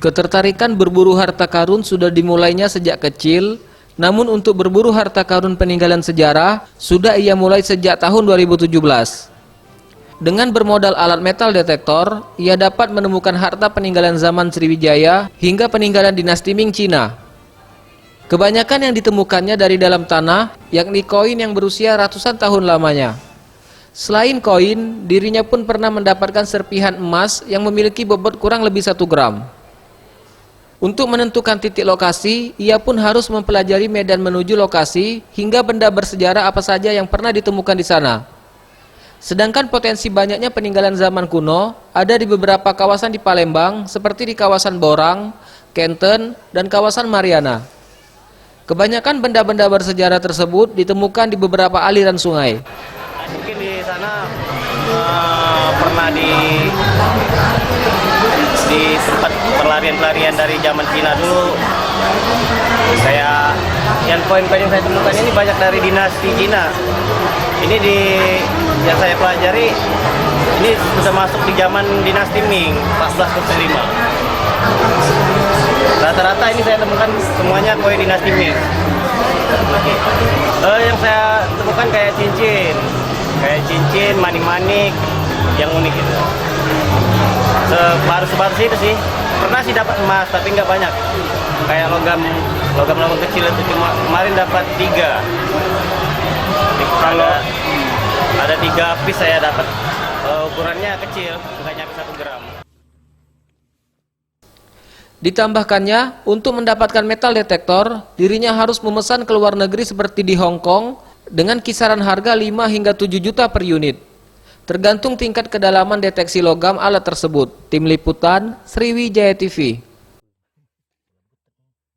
Ketertarikan berburu harta karun sudah dimulainya sejak kecil, namun untuk berburu harta karun peninggalan sejarah sudah ia mulai sejak tahun 2017. Dengan bermodal alat metal detektor, ia dapat menemukan harta peninggalan zaman Sriwijaya hingga peninggalan dinasti Ming Cina. Kebanyakan yang ditemukannya dari dalam tanah, yakni koin yang berusia ratusan tahun lamanya. Selain koin, dirinya pun pernah mendapatkan serpihan emas yang memiliki bobot kurang lebih 1 gram. Untuk menentukan titik lokasi, ia pun harus mempelajari medan menuju lokasi hingga benda bersejarah apa saja yang pernah ditemukan di sana. Sedangkan potensi banyaknya peninggalan zaman kuno ada di beberapa kawasan di Palembang seperti di kawasan Borang, Kenten, dan kawasan Mariana. Kebanyakan benda-benda bersejarah tersebut ditemukan di beberapa aliran sungai. Mungkin di sana pernah di tempat pelarian-pelarian dari zaman Cina dulu. Saya yang poin-poin yang saya temukan ini banyak dari dinasti Cina. Ini yang saya pelajari ini sudah masuk di zaman dinasti Ming 1445. Rata-rata ini saya temukan semuanya koin dinasti Ming. Yang saya temukan kayak cincin, manik-manik yang unik gitu. Sebaru itu sih. Pernah sih dapat emas tapi nggak banyak. Kayak logam kecil itu kemarin dapat 3. Kalau ada 3 piece saya dapat, ukurannya kecil, nggak nyampe 1 gram. Ditambahkannya, untuk mendapatkan metal detektor, dirinya harus memesan ke luar negeri seperti di Hong Kong dengan kisaran harga 5 hingga 7 juta per unit. Tergantung tingkat kedalaman deteksi logam alat tersebut. Tim Liputan, Sriwijaya TV.